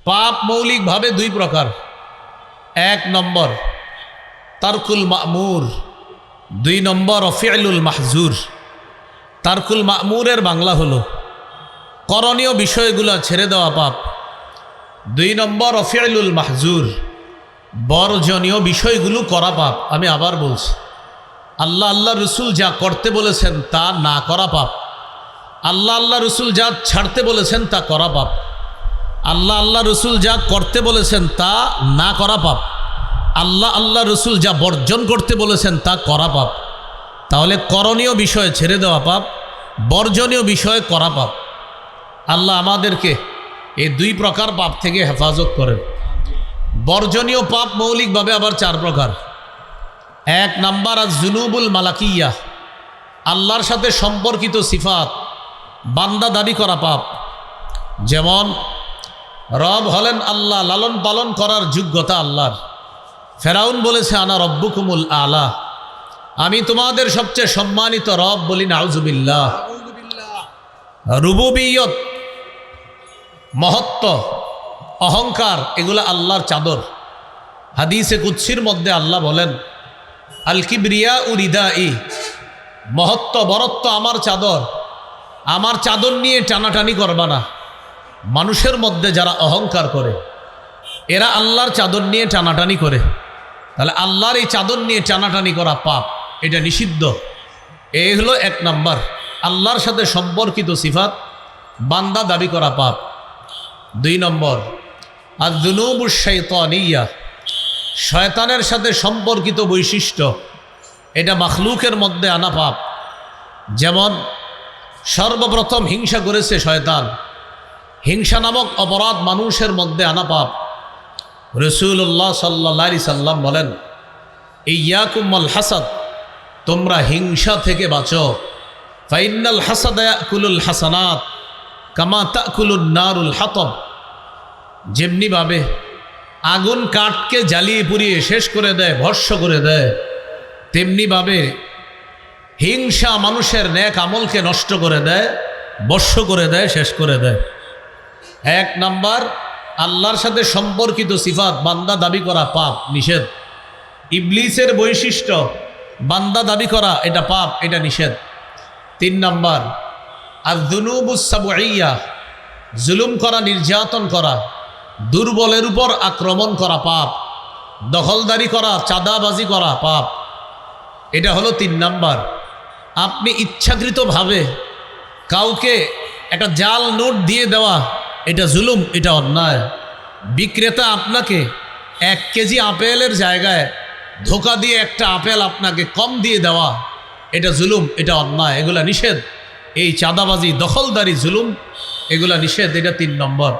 পাপ মৌলিকভাবে দুই প্রকার। এক নম্বর তারকুল মা'মুর, দুই নম্বর ফি'লুল মাহজুর। তারকুল মা'মুরের বাংলা হলো করণীয় বিষয়গুলো ছেড়ে দেওয়া পাপ। দুই নম্বর ফি'লুল মাহজুর, বর্জনীয় বিষয়গুলো করা পাপ। আমি আবার বলছি, আল্লাহ রসুল যা করতে বলেছেন তা না করা পাপ। আল্লাহ রসুল যা ছাড়তে বলেছেন তা করা পাপ। আল্লাহ রসুল যা করতে বলেছেন তা না করা পাপ। আল্লাহ রসুল যা বর্জন করতে বলেছেন তা করা পাপ। তাহলে করণীয় বিষয় ছেড়ে দেওয়া পাপ, বর্জনীয় বিষয় করা পাপ। আল্লাহ আমাদেরকে এই দুই প্রকার পাপ থেকে হেফাজত করেন। বর্জনীয় পাপ মৌলিকভাবে আবার চার প্রকার। এক নাম্বার আজ-জুনুবুল মালাকিয়া, আল্লাহর সাথে সম্পর্কিত সিফাত বান্দা দাবি করা পাপ। যেমন রব হলেন আল্লাহ, লালন পালন করার যোগ্যতা আল্লাহর। ফেরাউন বলেছে আনা রব্বুকুমুল আলা, আমি তোমাদের সবচেয়ে সম্মানিত রব, বলি নাউজুবিল্লাহ। রুবুবিয়ত, মহত্ব, অহংকার, এগুলো আল্লাহর চাদর। হাদিসে কুদসির মধ্যে আল্লাহ বলেন আল কিবরিয়া উরিদাই, মহত্ব বরত্ব আমার চাদর, আমার চাদর নিয়ে টানাটানি করবা না। মানুষের মধ্যে যারা অহংকার করে এরা আল্লাহর চাদর নিয়ে টানাটানি করে, তাহলে আল্লাহর এই চাদর নিয়ে টানাটানি করা পাপ, এটা নিষিদ্ধ। এই হলো এক নাম্বার, আল্লাহর সাথে সম্পর্কিত সিফাত বান্দা দাবি করা পাপ। দুই নম্বর আয-যুনুবুশ শাইতানিয়া, শয়তানের সাথে সম্পর্কিত বৈশিষ্ট্য, এটা মাখলুকের মধ্যে আনা পাপ। যেমন সর্বপ্রথম হিংসা করেছে শয়তান, হিংসা নামক অপরাধ মানুষের মধ্যে আনা পাপ। রাসূলুল্লাহ সাল্লাল্লাহু আলাইহি সাল্লাম বলেন ইয়াকুম আল হাসাদ, তোমরা হিংসা থেকে বাঁচো। ফাইন্নাল হাসাদা ইয়াকুলুল হাসানাত কামা তাকুলুন নারুল হাতব, যেমনিভাবে আগুন কাঠকে জ্বালিয়ে পুড়িয়ে শেষ করে দেয়, ভস্ম করে দেয়, তেমনিভাবে হিংসা মানুষের নেক আমলকে নষ্ট করে দেয়, ভস্ম করে দেয়, শেষ করে দেয়। এক নাম্বার আল্লাহর সাথে সম্পর্কিত সিফাত বান্দা দাবি করা পাপ, নিষেধ। ইবলিসের বৈশিষ্ট্য বান্দা দাবি করা, এটা পাপ, এটা নিষেধ। তিন নাম্বার আয-যুনুবুস সাবঈয়া, জুলুম করা, নির্যাতন করা, দুর্বলের উপর আক্রমণ করা পাপ। দখলদারি করা, চাঁদাবাজি করা পাপ, এটা হলো তিন নাম্বার। আপনি ইচ্ছাকৃতভাবে কাউকে একটা জাল নোট দিয়ে দেওয়া, এটা জুলুম, এটা অন্যায়। বিক্রেতা আপনাকে 1 কেজি আপেলের জায়গায় ধোকা দিয়ে একটা আপেল আপনাকে কম দিয়ে দেওয়া, এটা জুলুম, এটা অন্যায়, এগুলা নিষেধ। এই চাঁদাবাজি, দখলদারি, জুলুম, এগুলা নিষেধ, এটা 3 নম্বর।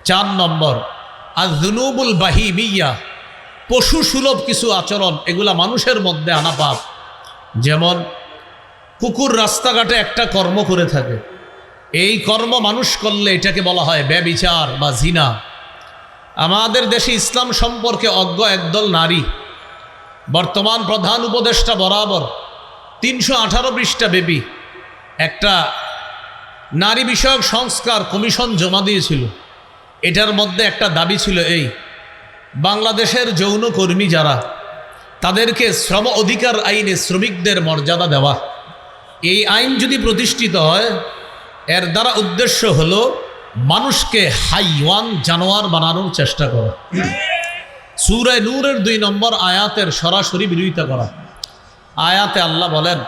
4 নম্বর আয-যুনুবুল বাহিমিয়া, পশু সুলভ কিছু আচরণ, এগুলা মানুষের মধ্যে আনা পাপ। যেমন কুকুর রাস্তাঘাটে একটা কর্ম করে থাকে, এই কর্ম মানুষ করলে এটাকে বলা হয় ব্যভিচার বা জিনা। আমাদের দেশে ইসলাম সম্পর্কে অজ্ঞ একদল নারী বর্তমান প্রধান উপদেষ্টা বরাবর 318 পৃষ্ঠা ব্যাপী একটা নারী বিষয়ক সংস্কার কমিশন জমা দিয়েছিল। এটার মধ্যে একটা দাবি ছিল এই, বাংলাদেশের যৌনকর্মী যারা, তাদেরকে শ্রম অধিকার আইনে শ্রমিকদের মর্যাদা দেওয়া। এই আইন যদি প্রতিষ্ঠিত হয়, এর দ্বারা উদ্দেশ্য হলো মানুষকে হাইওয়ান, জানোয়ার বানানোর চেষ্টা করা। সূরা নূরের 2 নম্বর আয়াতের সরাসরি বিরোধিতা করা। আয়াতে আল্লাহ বলেন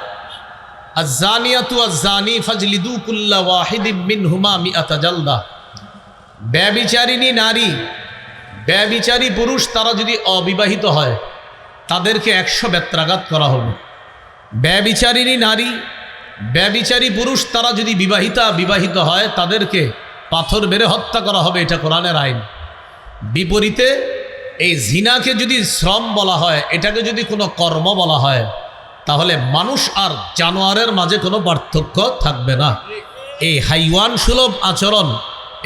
আয-যানিয়াতু আয-যানি ফাজলিদু কুল্লা ওয়াহিদিম মিনহুমা মিআতা জালদা, ব্যভিচারিণী নারী, ব্যভিচারী পুরুষ, তারা যদি অবিবাহিত হয় তাদেরকে 100 বেত্রাঘাত করা হবে। ব্যভিচারিণী নারী, ব্যভিচারী পুরুষ, তারা যদি বিবাহিত হয় তাদেরকে পাথর মেরে হত্যা করা হবে, এটা কোরআনের আইন। বিপরীতে এই জিনাকে যদি শ্রম বলা হয়, এটাকে যদি কোনো কর্ম বলা হয়, তাহলে মানুষ আর জানোয়ারের মাঝে কোনো পার্থক্য থাকবে না। এই হাইওয়ান সুলভ আচরণ,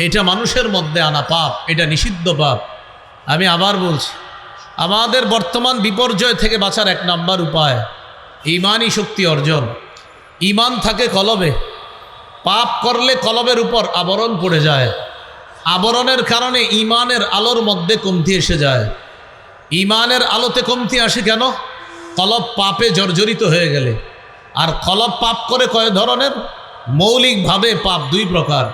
এটা মানুষের মধ্যে আনা পাপ, এটা নিষিদ্ধ পাপ। আমি আবার বলছি, আমাদের বর্তমান বিপর্যয় থেকে বাঁচার 1 নাম্বার উপায় ঈমানী শক্তি অর্জন। ঈমান থাকে কলবে, পাপ করলে কলবের উপর আবরণ পড়ে যায়। আবরণের কারণে ইমানের আলোর মধ্যে কমতি এসে যায়। ইমানের আলোতে কমতি আসে কেন? কলব পাপে জর্জরিত হয়ে গেলে। আর কলব পাপ করে কয় ধরনের? মৌলিকভাবে পাপ দুই প্রকার।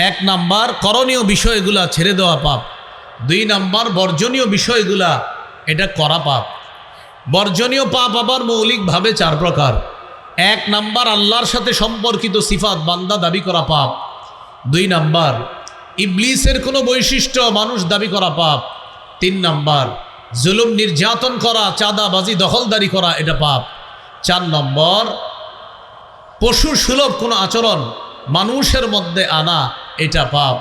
এক নাম্বার করণীয় বিষয়গুলা ছেড়ে দেওয়া পাপ, দুই নাম্বার বর্জনীয় বিষয়গুলা এটা করা পাপ। বর্জনীয় পাপ আবার মৌলিকভাবে চার প্রকার। এক নাম্বার আল্লাহর সাথে সম্পর্কিত সিফাত বান্দা দাবি করা পাপ, দুই নাম্বার ইবলিসের কোনো বৈশিষ্ট্য মানুষ দাবি করা পাপ, তিন নাম্বার জুলুম নির্যাতন করা, চাঁদাবাজি দখলদারি করা এটা পাপ, চার নম্বর পশু সুলভ কোনো আচরণ মানুষের মধ্যে আনা এটা পাপ।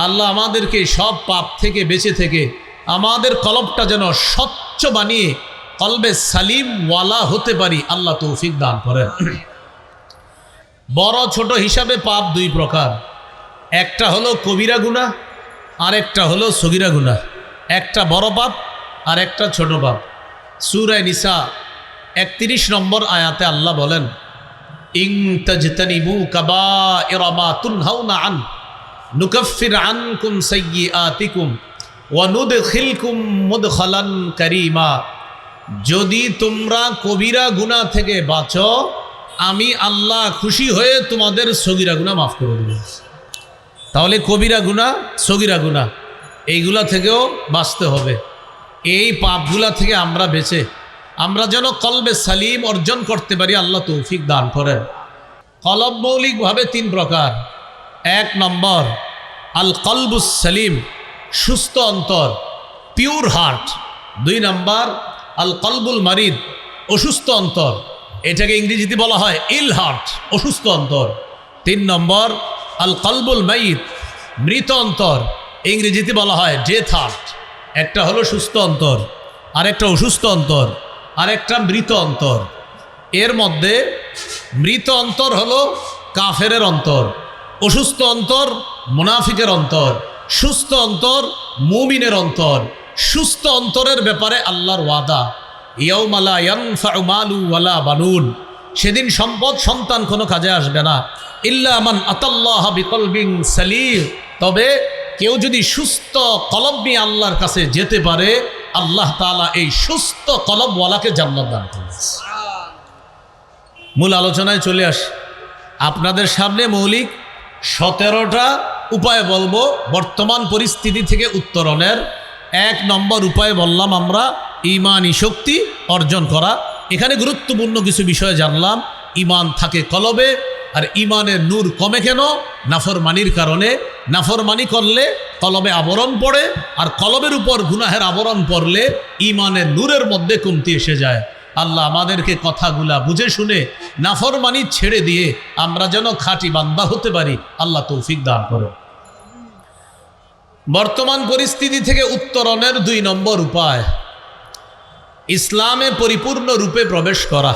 আল্লাহ আমাদেরকে সব পাপ থেকে বেঁচে থেকে আমাদের কলবটা যেন স্বচ্ছ বানিয়ে কলবে সালিম ওয়ালা হতে পারি, আল্লাহ তৌফিক দান করেন। বড় ছোট হিসাবে পাপ দুই প্রকার। একটা হলো কবিরা গুনাহ, আর একটা হলো সগীরা গুনাহ। একটা বড় পাপ আর একটা ছোট পাপ। সূরা নিসা 31 নম্বর আয়াতে আল্লাহ বলেন, ইন তাজতানিবু কাবাইরা মা তুনহাউনা আন নুকাফির আনকুম সাইয়্যাতিকুম ওয়া নুদখিলকুম মুদখালান কারীমা। যদি তোমরা কবিরা গুনাহ থেকে বাঁচো, আমি আল্লাহ খুশি হয়ে তোমাদের সগীরা গুনাহ মাফ করে দেব। তাহলে কবিরা গুনাহ, সগীরা গুনাহ এইগুলা থেকেও বাঁচতে হবে। এই পাপগুলা থেকে আমরা বেঁচে আমরা যেন কলবে সালিম অর্জন করতে পারি, আল্লাহ তৌফিক দান করেন। কলব মৌলিকভাবে তিন প্রকার। এক নম্বর আল কলবুস সালিম, সুস্থ অন্তর, পিওর হার্ট। দুই নম্বর আল কলবুল মারিদ, অসুস্থ অন্তর, এটাকে ইংরেজিতে বলা হয় ইল হার্ট, অসুস্থ অন্তর। তিন নম্বর আল কলবুল মাইত, মৃত অন্তর, ইংরেজিতে বলা হয় ডেথ হার্ট। একটা হলো সুস্থ অন্তর, আরেকটা অসুস্থ অন্তর, আরেকটা মৃত অন্তর। এর মধ্যে মৃত অন্তর হলো কাফেরের অন্তর, অসুস্থ অন্তর মুনাফিকের অন্তর, সুস্থ অন্তর মুমিনের অন্তর। সুস্থ অন্তরের ব্যাপারে আল্লাহর ওয়াদা, ইয়াউমা লা ইয়ানফাউ মালু ওয়ালা বানুন, সেদিন সম্পদ সন্তান কোনো কাজে আসবে না, ইল্লা মান আতাল্লাহ বিকলবিন সালিম, তবে কেউ যদি সুস্থ কলব নিয়ে আল্লাহর কাছে যেতে পারে, আল্লাহ তাআলা এই সুস্থ কলবওয়ালাকে জান্নাত দান করবেন। মূল আলোচনায় চলে আসি। আপনাদের সামনে মৌলিক 17টা উপায় বলবো বর্তমান পরিস্থিতি থেকে উত্তরণের। এক নম্বর উপায় বললাম আমরা ঈমানি শক্তি অর্জন করা। এখানে গুরুত্বপূর্ণ কিছু বিষয় জানলাম। ঈমান থাকে কলবে, আর ঈমানের নূর কমে কেন? নাফরমানির কারণে। নাফরমানি করলে কলবে আবরণ পড়ে, আর কলবের উপর গুনাহের আবরণ পড়লে ঈমানের নূরের মধ্যে কমতি এসে যায়। আল্লাহ আমাদেরকে কথাগুলা বুঝে শুনে নাফরমানি ছেড়ে দিয়ে আমরা যেন খাঁটি বান্দা হতে পারি, আল্লাহ তৌফিক দান করে। বর্তমান পরিস্থিতি থেকে উত্তরণের 2 নম্বর উপায় ইসলামে পরিপূর্ণ রূপে প্রবেশ করা।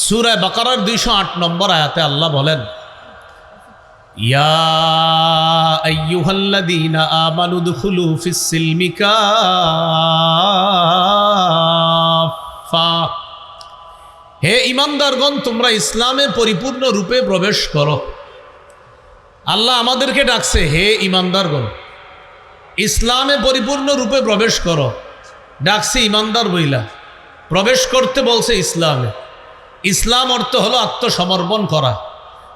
সূরা বাকারার 208 নম্বর আয়াতে আল্লাহ বলেন, ইয়া আইয়ুহাল্লাযীনা আমানু দুখুলু ফিস সিলমি কাফা, হে ঈমানদারগণ তোমরা ইসলামে পরিপূর্ণ রূপে প্রবেশ করো। আল্লাহ আমাদেরকে ডাকছে, হে ঈমানদারগণ ইসলামে পরিপূর্ণ রূপে প্রবেশ করো। ডাকছে ঈমানদার বইলা, প্রবেশ করতে বলছে ইসলামে। ইসলাম অর্থ হলো আত্মসমর্পণ করা,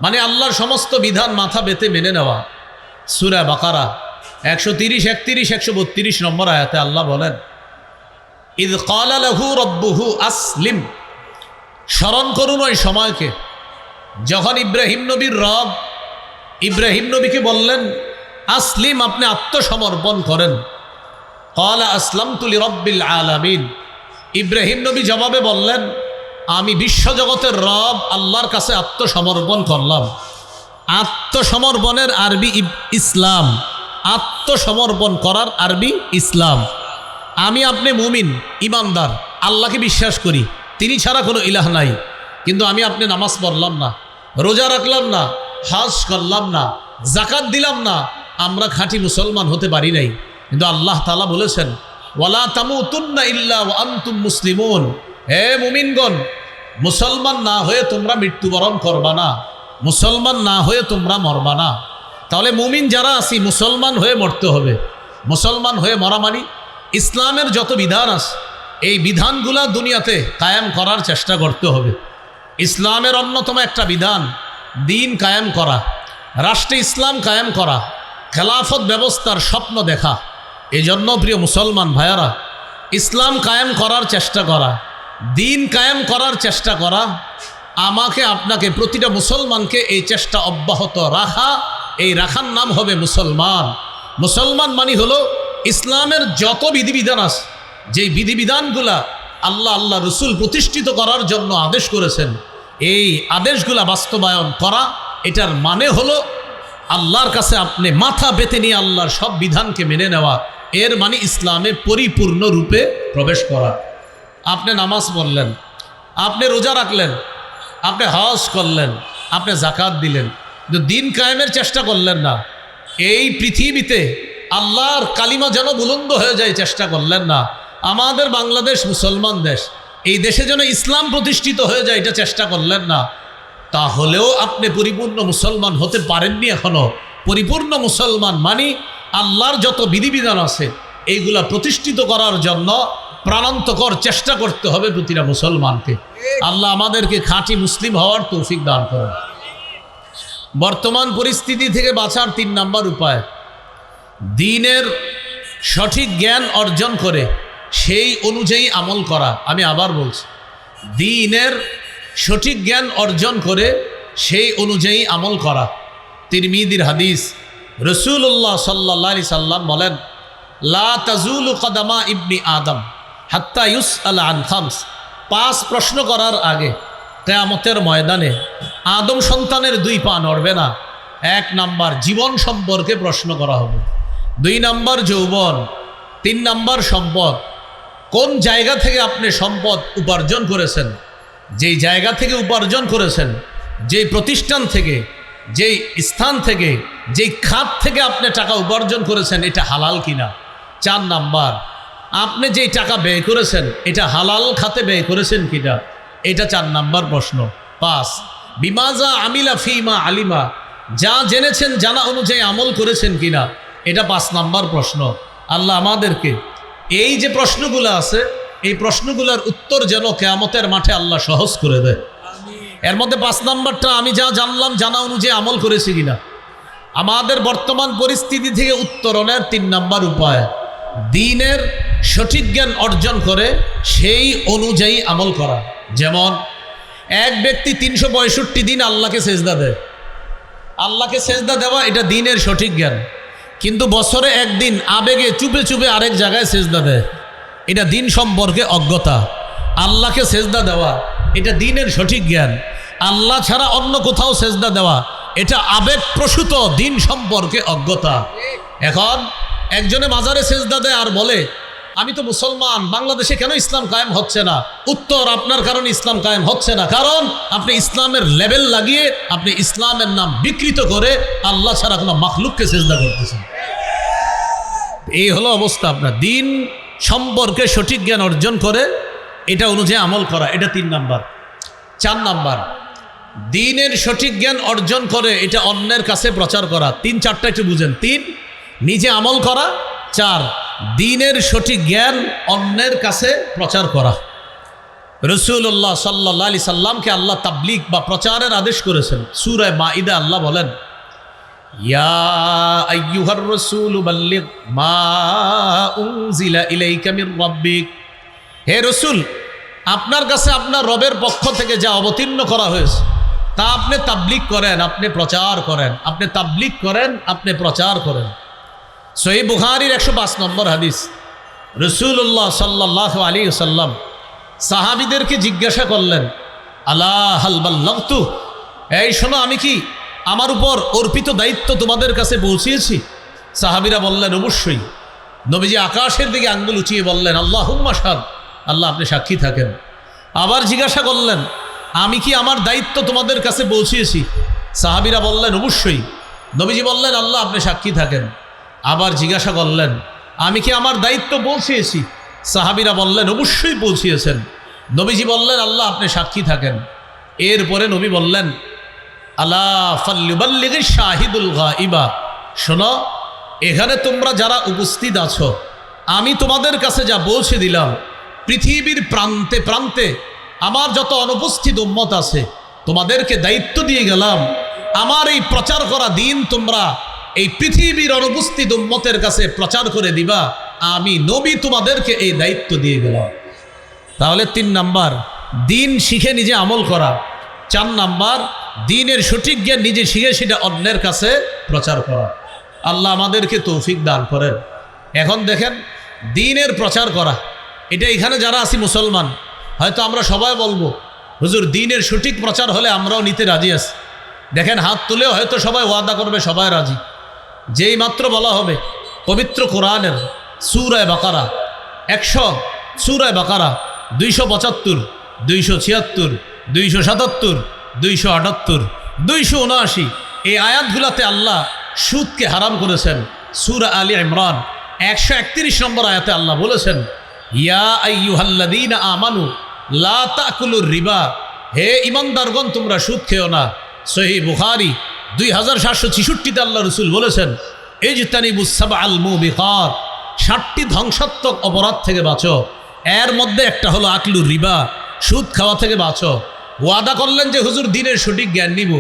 মানে আল্লাহর সমস্ত বিধান মাথা বেঁধে মেনে নেওয়া। সূরা বাকারা 130, 31, 132 নম্বর আয়াতে আল্লাহ বলেন, ইয ক্বালা লাহু রাব্বুহু আসলিম, স্মরণ করুন ওই সময়কে যখন ইব্রাহিম নবীর রব ইব্রাহিম নবীকে বললেন, আসলিম, আপনি আত্মসমর্পণ করেন। ক্বালা আসলামতু লিরাব্বিল আলামিন, ইব্রাহিম নবী জবাবে বললেন, আমি বিশ্বজগতের রব আল্লাহর কাছে আত্মসমর্পণ করলাম। আত্মসমর্পণের আরবি ইসলাম, আত্মসমর্পণ করার আরবি ইসলাম। আমি আপনি মুমিন, ইমানদার, আল্লাহকে বিশ্বাস করি, তিনি ছাড়া কোনো ইলাহ নাই, কিন্তু আমি আপনি নামাজ পড়লাম না, রোজা রাখলাম না, হজ করলাম না, যাকাত দিলাম না, আমরা খাঁটি মুসলমান হতে পারি নাই। কিন্তু আল্লাহ তাআলা বলেছেন, ওয়ালা তামুতুন্না ইল্লা ওয়া আনতুম মুসলিমুন, হে মুমিনগণ মুসলমান না হয়ে তোমরা মৃত্যুবরণ করবা না, মুসলমান না হয়ে তোমরা মরবা না। তাহলে মুমিন যারা আছি মুসলমান হয়ে মরতে হবে। মুসলমান হয়ে মরা মানে ইসলামের যত বিধান আছে এই বিধানগুলা দুনিয়াতে কায়েম করার চেষ্টা করতে হবে। ইসলামের অন্যতম একটা বিধান দিন কায়েম করা, রাষ্ট্রে ইসলাম কায়েম করা, খেলাফত ব্যবস্থার স্বপ্ন দেখা। এই জন্য প্রিয় মুসলমান ভাইয়ারা, ইসলাম কায়েম করার চেষ্টা করা, দিন কায়েম করার চেষ্টা করা, আমাকে আপনাকে প্রতিটা মুসলমানকে এই চেষ্টা অব্যাহত রাখা, এই রাখার নাম হবে মুসলমান। মুসলমান মানে হলো ইসলামের যত বিধিবিধান আছে, যেই বিধিবিধানগুলা আল্লাহ রসুল প্রতিষ্ঠিত করার জন্য আদেশ করেছেন, এই আদেশগুলা বাস্তবায়ন করা, এটার মানে হলো আল্লাহর কাছে আপনি মাথা পেতে নিয়ে আল্লাহর সব বিধানকে মেনে নেওয়া। এর মানে ইসলামে পরিপূর্ণ রূপে প্রবেশ করা। আপনি নামাজ পড়লেন, আপনি রোজা রাখলেন, আপনি হজ করলেন, আপনি জাকাত দিলেন, কিন্তু দিন কায়েমের চেষ্টা করলেন না। এই পৃথিবীতে আল্লাহর কালিমা যেন বুলন্দ হয়ে যায় চেষ্টা করলেন না। আমাদের বাংলাদেশ মুসলমান দেশ, এই দেশে যেন ইসলাম প্রতিষ্ঠিত হয়ে যায় এটা চেষ্টা করলেন না। তাহলেও আপনি পরিপূর্ণ মুসলমান হতে পারেননি এখনো। পরিপূর্ণ মুসলমান মানে আল্লাহর যত বিধিবিধান আছে এইগুলা প্রতিষ্ঠিত করার জন্য প্রাণান্তকর চেষ্টা করতে হবে প্রতিটা মুসলমানকে। আল্লাহ আমাদেরকে খাঁটি মুসলিম হওয়ার তৌফিক দান করেন। বর্তমান পরিস্থিতি থেকে বাঁচার 3 নাম্বার উপায়, দ্বীনের সঠিক জ্ঞান অর্জন করে সেই অনুযায়ী আমল করা। আমি আবার বলছি, দ্বীনের সঠিক জ্ঞান অর্জন করে সেই অনুযায়ী আমল করা। তিরমিজির হাদিস, রাসূলুল্লাহ সাল্লাল্লাহু আলাইহি সাল্লাম বলেন, লা তাজুলু কদামা ইবনি আদম হাত্তা ইউসআল আন খামস। 5 প্রশ্ন করার আগে কিয়ামতের ময়দানে আদম সন্তানের 2 পা নড়বে না। 1 নাম্বার জীবন সম্পর্কে প্রশ্ন করা হবে, 2 নাম্বার যৌবন, 3 নাম্বার সম্পদ। কোন জায়গা থেকে আপনি সম্পদ উপার্জন করেছেন, যেই জায়গা থেকে উপার্জন করেছেন, যেই প্রতিষ্ঠান থেকে, যেই স্থান থেকে, যেই খাত থেকে আপনি টাকা উপার্জন করেছেন এটা হালাল কিনা। 4 নাম্বার আপনি যেই টাকা ব্যয় করেছেন এটা হালাল খাতে ব্যয় করেছেন কিনা, এটা 4 নাম্বার প্রশ্ন। 5 বিমাজা আমিলা ফিমা আলিমা, যা জেনেছেন জানা অনুযায়ী আমল করেছেন কিনা, এটা 5 নাম্বার প্রশ্ন। আল্লাহ আমাদেরকে এই যে প্রশ্নগুলো আছে এই প্রশ্নগুলোর উত্তর যেন কিয়ামতের মাঠে আল্লাহ সহজ করে দেয়। এর মধ্যে 5 নাম্বারটা আমি যা জানলাম জানা অনুযায়ী আমল করেছি কিনা। আমাদের বর্তমান পরিস্থিতি থেকে উত্তরণের 3 নাম্বার উপায়, দ্বীনের সঠিক জ্ঞান অর্জন করে সেই অনুযায়ী আমল করা। যেমন এক ব্যক্তি 365 দিন আল্লাহকে সেজদা দেয়, আল্লাহকে সেজদা দেওয়া এটা দ্বীনের সঠিক জ্ঞান। কিন্তু বছরে একদিন আবেগে চুপে চুপে আরেক জায়গায় সেজদা দেয়, এটা দ্বীন সম্পর্কে অজ্ঞতা। আল্লাহকে সেজদা দেওয়া এটা দ্বীনের সঠিক জ্ঞান। আল্লাহ ছাড়া অন্য কোথাও সেজদা দেওয়া এটা আবেগপ্রসূত দ্বীন সম্পর্কে অজ্ঞতা। এখন একজনে মাজারে সেজদা দেয় আর বলে আমি তো মুসলমান, বাংলাদেশে কেন ইসলাম কায়েম হচ্ছে না? উত্তর, আপনার কারণে ইসলাম কায়েম হচ্ছে না, কারণ আপনি ইসলামের লেবেল লাগিয়ে আপনি ইসলামের নাম বিকৃত করে আল্লাহ ছাড়া কোনো মাখলুককে সেজদা করতেছেন। এই হলো অবস্থা। আপনার দ্বীন সম্পর্কে সঠিক জ্ঞান অর্জন করে এটা অনুযায়ী আমল করা, এটা 3 নাম্বার। 4 নাম্বার দ্বীনের সঠিক জ্ঞান অর্জন করে এটা অন্যের কাছে প্রচার করা। 3-4টা একটু বুঝেন। 3 নিজে আমল করা, 4 দ্বীনের সঠিক জ্ঞান অন্যের কাছে প্রচার করা। রাসূলুল্লাহ সাল্লাল্লাহু আলাইহি সাল্লামকে আল্লাহ তাবলীগ বা প্রচারের আদেশ করেছেন। সূরা মাঈদা আল্লাহ বলেন, ইয়া আইয়ুহার রাসূলু বাল্লিগ মা উনজিলা ইলাইকা মির রাব্বিক। হে রাসূল, আপনার কাছে আপনার রবের পক্ষ থেকে যা অবতীর্ণ করা হয়েছে তা আপনি তাবলীগ করেন, আপনি প্রচার করেন, আপনি তাবলীগ করেন, আপনি প্রচার করেন। সহিহ বুখারীর 105 নম্বর হাদিস, রাসূলুল্লাহ সাল্লাল্লাহু আলাইহি ওয়াসাল্লাম সাহাবীদেরকে জিজ্ঞাসা করলেন, আলা হাল বাল্লাগতু, এই শোনো, আমি কি আমার উপর অর্পিত দায়িত্ব তোমাদের কাছে পৌঁছিয়েছি? সাহাবীরা বললেন, অবশ্যই। নবীজি আকাশের দিকে আঙ্গুল উঁচিয়ে বললেন, আল্লাহুম্মা শাহাদ, আল্লাহ আপনি সাক্ষী থাকেন। আবার জিজ্ঞাসা করলেন, আমি কি আমার দায়িত্ব তোমাদের কাছে পৌঁছিয়েছি? সাহাবীরা বললেন, অবশ্যই। নবীজি বললেন, আল্লাহ আপনি সাক্ষী থাকেন। আবার জিজ্ঞাসা করলেন, আমি কি আমার দায়িত্ব পৌঁছিয়েছি? সাহাবীরা বললেন, অবশ্যই পৌঁছিয়েছেন। নবীজি বললেন, আল্লাহ আপনি সাক্ষী থাকেন। এরপরে নবী বললেন, আলা ফাল্যুবাল্লিগিশ শাহিদুল গায়বা, শোনো, এখানে তোমরা যারা উপস্থিত আছো, আমি তোমাদের কাছে যা পৌঁছে দিলাম, পৃথিবীর প্রান্তে প্রান্তে আমার যত অনুপস্থিত উম্মত আছে, তোমাদেরকে দায়িত্ব দিয়ে গেলাম, আমার এই প্রচার করা দিন তোমরা এই পৃথিবীর অনুপস্থিত উম্মতের কাছে প্রচার করে দিবা। আমি নবী তোমাদেরকে এই দায়িত্ব দিয়ে গেলাম। তাহলে 3 নাম্বার, দিন শিখে নিজে আমল করা। 4 নাম্বার, দিনের সঠিক জ্ঞান নিজে শিখে সেটা অন্যের কাছে প্রচার করা। আল্লাহ আমাদেরকে তৌফিক দান করেন। এখন দেখেন, দিনের প্রচার করা, এটা এখানে যারা আছি মুসলমান, হয়তো আমরা সবাই বলবো হুজুর দিনের সঠিক প্রচার হলে আমরাও নিতে রাজি আছি। দেখেন, হাত তুলেও হয়তো সবাই ওয়াদা করবে সবাই রাজি। যেই মাত্র বলা হবে পবিত্র কোরআনের সূরা বাকারা 100, সূরা বাকারা 275, 276, 277, 278, 279 এই আয়াতগুলাতে আল্লাহ সুদকে হারাম করেছেন। সূরা আলী ইমরান 131 নম্বর আয়াতে আল্লাহ বলেছেন, ইয়া আইয়ুহাল্লাযীনা আমানু লা তাকুলুর রিবা, হে ঈমানদারগণ তোমরা সুদ খেও না। সহিহ বুখারী 2766তে আল্লাহ রাসূল বলেছেন, ইজতানিবুস সাবআল মুবিকাত, 7টি ধ্বংসাত্মক অপরাধ থেকে বাঁচো। এর মধ্যে একটা হলো আকলুর রিবা, সুদ খাওয়া থেকে বাঁচো। ওয়াদা করলেন যে হুজুর দিনের সঠিক জ্ঞান নিব,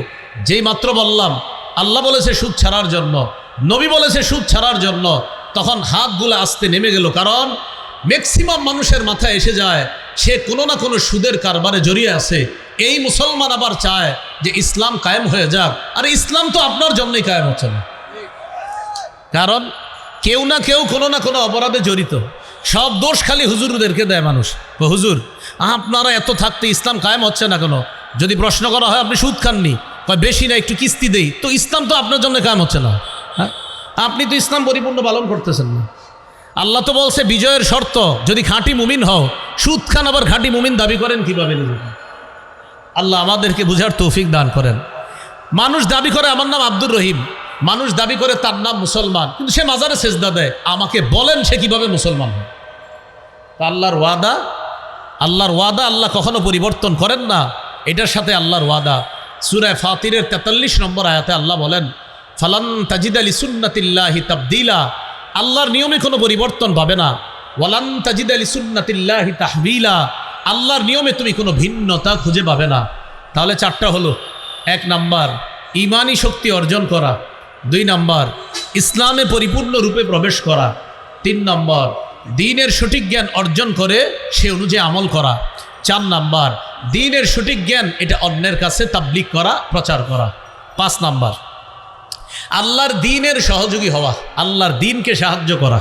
যেই মাত্র বললাম আল্লাহ বলেছে সুদ ছাড়ার জন্য, নবী বলেছে সুদ ছাড়ার জন্য, তখন হাতগুলো আস্তে নেমে গেল। কারণ ম্যাক্সিমাম মানুষের মাথায় এসে যায় সে কোনো না কোনো সুদের কারবারে জড়িয়ে আছে। এই মুসলমান আবার চায় যে ইসলাম কায়েম হয়ে যাক। আর ইসলাম তো আপনার জন্যই কায়েম হচ্ছে না, কারণ কেউ না কেউ কোনো না কোনো অপরাধে জড়িত। সব দোষ খালি হুজুরদেরকে দেয় মানুষ। হুজুর আপনারা এত থাকতে ইসলাম কায়েম হচ্ছে না কেন? যদি প্রশ্ন করা হয় আপনি সুদ খাননি, বেশি না একটু কিস্তি দেই, তো ইসলাম তো আপনার জন্য কায়েম হচ্ছে না। হ্যাঁ, আপনি তো ইসলাম পরিপূর্ণ পালন করতেছেন না। আল্লাহ তো বলছে বিজয়ের শর্ত যদি খাঁটি মুমিন হও। সুদ খান আবার খাঁটি মুমিন দাবি করেন কিভাবে? আল্লাহ আমাদেরকে বুঝার তৌফিক দান করেন। মানুষ দাবি করে আমার নাম আব্দুর রহিম, মানুষ দাবি করে তার নাম মুসলমান, কিন্তু সে মাজারে সেজদা দেয়। আমাকে বলেন সে কিভাবে মুসলমান হয়? আল্লাহর ওয়াদা, আল্লাহর ওয়াদা আল্লাহ কখনো পরিবর্তন করেন না। এটার সাথে আল্লাহর ওয়াদা। সূরা ফাতিরের 43 নম্বর আয়াতে আল্লাহ বলেন, ফালান তাজিদা লিসুন্নাতিল্লাহি তাবদীলা, আল্লাহর নিয়মে কোনো পরিবর্তন পাবে না। ওয়ালান তাজিদা লিসুন্নাতিল্লাহি তাহবিলা, আল্লাহর নিয়মে তুমি কোনো ভিন্নতা খুঁজে পাবে না। তাহলে 4টা হলো। 1 নাম্বার ঈমানি শক্তি অর্জন করা, 2 নাম্বার ইসলামে পরিপূর্ণ রূপে প্রবেশ করা, 3 নাম্বার দ্বীনের সঠিক জ্ঞান অর্জন করে সে অনুযায়ী আমল করা, 4 নাম্বার দ্বীনের সঠিক জ্ঞান এটা অন্যের কাছে তাবলীগ করা, প্রচার করা, 5 নাম্বার আল্লাহর দ্বীনের সহযোগী হওয়া, আল্লাহর দ্বীনকে সাহায্য করা।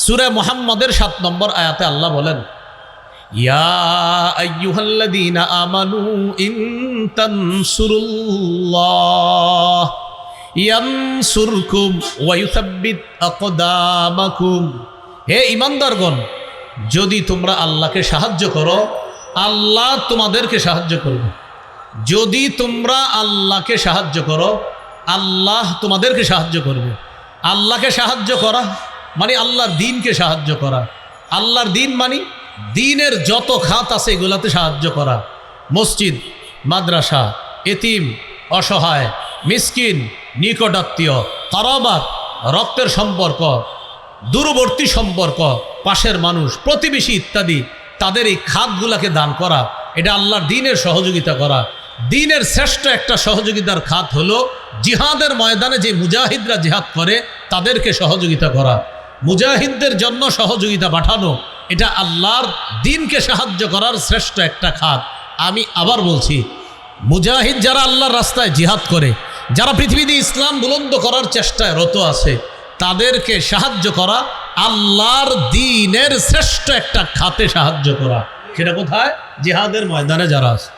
সূরা মুহাম্মদের 7 নম্বর আয়াতে আল্লাহ বলেন, ইয়া আইয়ুহাল্লাযীনা আমানু ইন তানসুরুল্লাহ ইয়ানসুরকুম ওয়া ইউসাব্বিত আকদামাকুম, হে ঈমানদারগণ যদি তোমরা আল্লাহকে সাহায্য করো আল্লাহ তোমাদেরকে সাহায্য করবে। যদি তোমরা আল্লাহকে সাহায্য করো আল্লাহ তোমাদেরকে সাহায্য করবে। আল্লাহকে সাহায্য করা মানে আল্লাহর দ্বীনকে সাহায্য করা। আল্লাহর দ্বীন মানে দ্বীনের যত খাত আছে এগুলাতে সাহায্য করা। মসজিদ, মাদ্রাসা, এতিম, অসহায়, মিসকিন, নিকটাত্মীয়, কারাবাত, রক্তের সম্পর্ক, দূরবর্তী সম্পর্ক, পাশের মানুষ, প্রতিবেশী ইত্যাদি, তাদের এই খাতগুলাকে দান করা, এটা আল্লাহর দ্বীনের সহযোগিতা করা। দ্বীনের শ্রেষ্ঠ একটা সহযোগিতার খাত হলো জিহাদের ময়দানে যে মুজাহিদরা জিহাদ করে তাদেরকে সহযোগিতা করা। মুজাহিদদের জন্য সহযোগিতা পাঠানো, এটা আল্লাহর দ্বীনকে সাহায্য করার শ্রেষ্ঠ একটা খাত। আমি আবার বলছি, মুজাহিদ যারা আল্লাহর রাস্তায় জিহাদ করে, যারা পৃথিবীতে ইসলাম বুলন্দ করার চেষ্টায় রত আছে, তাদেরকে সাহায্য করা আল্লাহর দ্বীনের শ্রেষ্ঠ একটা খাতে সাহায্য করা। সেটা কোথায়? জিহাদের ময়দানে যারা আছে,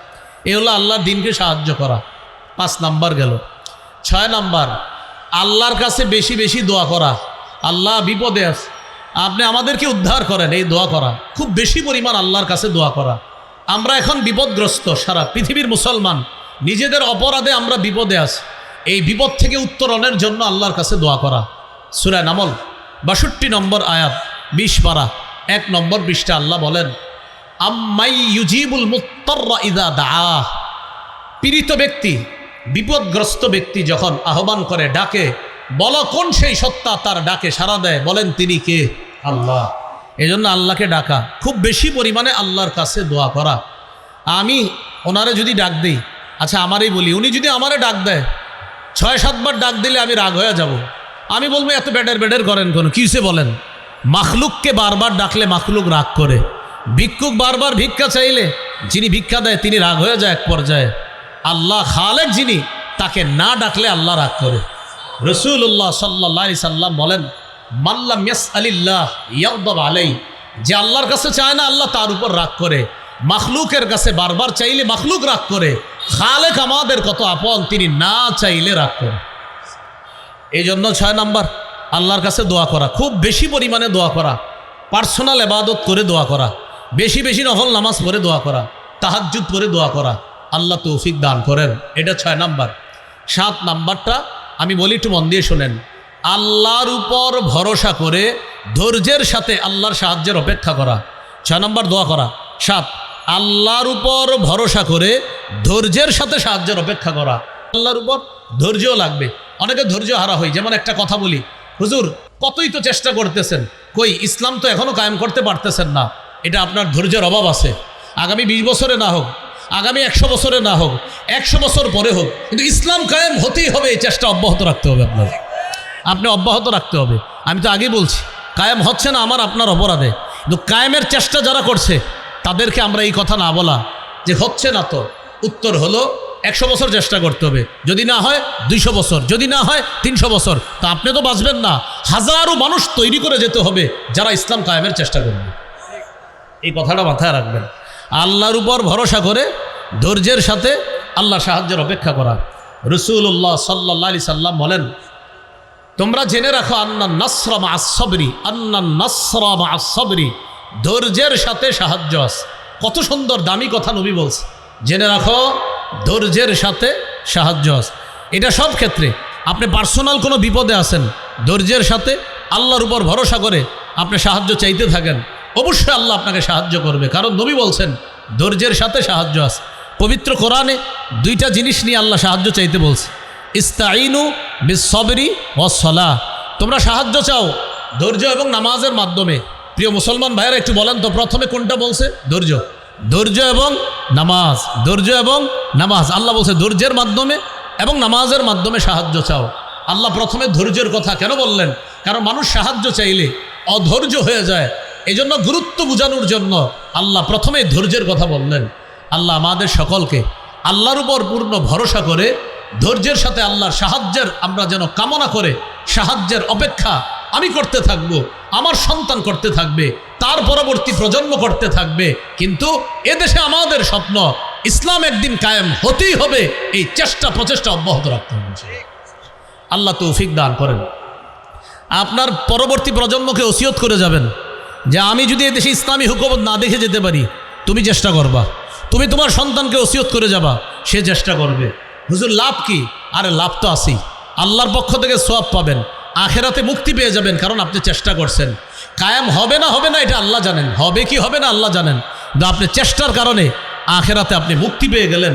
এ হলো আল্লাহর দ্বীনকে সাহায্য করা। 5 নাম্বার গেল। 6 নাম্বার আল্লাহর কাছে বেশি বেশি দোয়া করা। আল্লাহ বিপদে আছে, আপনি আমাদেরকে উদ্ধার করেন, এই দোয়া করা। খুব বেশি পরিমাণ আল্লাহর কাছে দোয়া করা। আমরা এখন বিপদগ্রস্ত, সারা পৃথিবীর মুসলমান নিজেদের অপরাধে আমরা বিপদে আছি। এই বিপদ থেকে উত্তরণের জন্য আল্লাহর কাছে দোয়া করা। সূরা নামল 62 নম্বর আয়াত, 20 পারা, 1 নম্বর পৃষ্ঠা আল্লাহ বলেন, আম্মাই ইউজিবুল মুত্তাররা ইযা দাআ, পীড়িত ব্যক্তি, বিপদগ্রস্ত ব্যক্তি যখন আহ্বান করে, ডাকে, বলো কোন সেই সত্তা তার ডাকে সাড়া দেয়, বলেন তিনি কে? আল্লাহ। এই জন্য আল্লাহকে ডাকা, খুব বেশি পরিমাণে আল্লাহর কাছে দোয়া করা। আমি ওনারে যদি ডাক দিই, আচ্ছা আমারই বলি, উনি যদি আমারে ডাক দেয় 6-7 বার ডাক দিলে আমি রাগ হয়ে যাব। আমি বলবো এত বেডের করেন কেন, কিসে বলেন? মাখলুককে বারবার ডাকলে মাখলুক রাগ করে। ভিক্ষুক বারবার ভিক্ষা চাইলে যিনি ভিক্ষা দেয় তিনি রাগ হয়ে যায় এক পর্যায়ে। আল্লাহ খালেক যিনি, তাকে না ডাকলে আল্লাহ রাগ করে। রাসূলুল্লাহ সাল্লাল্লাহু আলাইহি সাল্লাম বলেন, মাল্লাম ইয়াসআলিল্লাহ ইয়াগদাব আলাই, যে আল্লাহর কাছে চায় না আল্লাহ তার উপর রাগ করে। মাখলুকের কাছে বারবার চাইলে মাখলুক রাগ করে। খালেক আমাদের কত আপন, তিনি না চাইলে রাগ করে। এই জন্য 6 নাম্বার আল্লাহর কাছে দোয়া করা, খুব বেশি পরিমাণে দোয়া করা, পার্সোনাল ইবাদত করে দোয়া করা, বেশি বেশি নফল নামাজ পড়ে দোয়া করা, তাহাজ্জুদ পড়ে দোয়া করা। আল্লাহ তৌফিক দান করেন। এটা 6 নাম্বার। 7 নাম্বারটা আমি বলি, একটু মন দিয়ে শোনেন। আল্লাহর উপর ভরসা করে ধৈর্যের সাথে আল্লাহর সাহায্যের অপেক্ষা করা। 6 নাম্বার দোয়া করা। 7, আল্লাহর উপর ভরসা করে ধৈর্যের সাথে সাহায্যের অপেক্ষা করা। আল্লাহর উপর ধৈর্যও লাগবে। অনেকে ধৈর্য হারা হয়। যেমন একটা কথা বলি, হুজুর কতই তো চেষ্টা করতেছেন, কই ইসলাম তো এখনও কায়েম করতে পারতেছেন না। এটা আপনার ধৈর্যের অভাব আছে। আগামী 20 বছরে না হোক, আগামী 100 বছরে না হোক, 100 বছর পরে হোক, কিন্তু ইসলাম কায়েম হতেই হবে। এই চেষ্টা অব্যাহত রাখতে হবে আপনি অব্যাহত রাখতে হবে। আমি তো আগেই বলছি, কায়েম হচ্ছে না আমার আপনার অপরাধে, কিন্তু কায়েমের চেষ্টা যারা করছে তাদেরকে আমরা এই কথা না বলা যে হচ্ছে না, তো উত্তর হলো 100 বছর চেষ্টা করতে হবে, যদি না হয় 200 বছর, যদি না হয় 300 বছর। তা আপনি তো বাঁচবেন না, হাজারো মানুষ তৈরি করে যেতে হবে যারা ইসলাম কায়েমের চেষ্টা করবে। এই কথাটা মাথায় রাখবেন। আল্লাহর উপর ভরসা করে ধৈর্যের সাথে আল্লাহর সাহায্যের অপেক্ষা করা। রাসূলুল্লাহ সাল্লাল্লাহু আলাইহি সাল্লাম বলেন, তোমরা জেনে রাখো আন্নান নাসরা মা'আস সাবরি, আন্নান নাসরা মা'আস সাবরি, ধৈর্যের সাথে সাহায্য আছে। কত সুন্দর দামি কথা নবী বলছে, জেনে রাখো ধৈর্যের সাথে সাহায্য আছে। এটা সব ক্ষেত্রে। আপনি পার্সোনাল কোনো বিপদে আছেন, ধৈর্যের সাথে আল্লাহর উপর ভরসা করে আপনি সাহায্য চাইতে থাকেন, অবশ্যই আল্লাহ আপনাকে সাহায্য করবে। কারণ নবী বলছেন ধৈর্যের সাথে সাহায্য আছে। পবিত্র কোরআনে 2টা জিনিস নিয়ে আল্লাহ সাহায্য চাইতে বলছে, ইস্তাইনু বিস-সাবরি ওয়াস-সালাহ। তোমরা সাহায্য চাও ধৈর্য এবং নামাজের মাধ্যমে। প্রিয় মুসলমান ভাইয়েরা একটু বলেন তো, প্রথমে কোনটা বলছে? ধৈর্য এবং নামাজ। ধৈর্য এবং নামাজ। আল্লাহ বলছে ধৈর্যের মাধ্যমে এবং নামাজের মাধ্যমে সাহায্য চাও। আল্লাহ প্রথমে ধৈর্যের কথা কেন বললেন? কারণ মানুষ সাহায্য চাইলে অধৈর্য হয়ে যায়। এই জন্য গুরুত্ব বোঝানোর জন্য আল্লাহ প্রথমে ধৈর্যের কথা বললেন। আল্লাহ আমাদের সকলকে আল্লাহর উপর পূর্ণ ভরসা করে ধৈর্যের সাথে আল্লাহর সাহায্যের আমরা যেন কামনা করে সাহায্যের অপেক্ষা আমি করতে থাকব, আমার সন্তান করতে থাকবে, তার পরবর্তী প্রজন্ম করতে থাকবে। কিন্তু এদেশে আমাদের স্বপ্ন ইসলাম একদিন কায়েম হতেই হবে। এই চেষ্টা প্রচেষ্টা অব্যাহত রাখতে হবে। আল্লাহ তৌফিক দান করেন। আপনার পরবর্তী প্রজন্মকে ওসিয়ত করে যাবেন যে আমি যদি এদেশে ইসলামী হুকুমত না দেখে যেতে পারি, তুমি চেষ্টা করবা। তুমি তোমার সন্তানকে ওসিয়ত করে যাবা, সে চেষ্টা করবে। হুজুর লাভ কি? আরে লাভ তো আছেই, আল্লাহর পক্ষ থেকে সওয়াব পাবেন, আখেরাতে মুক্তি পেয়ে যাবেন, কারণ আপনি চেষ্টা করছেন। কায়েম হবে না এটা আল্লাহ জানেন, হবে কি হবে না আল্লাহ জানেন, কিন্তু আপনি চেষ্টার কারণে আখেরাতে আপনি মুক্তি পেয়ে গেলেন।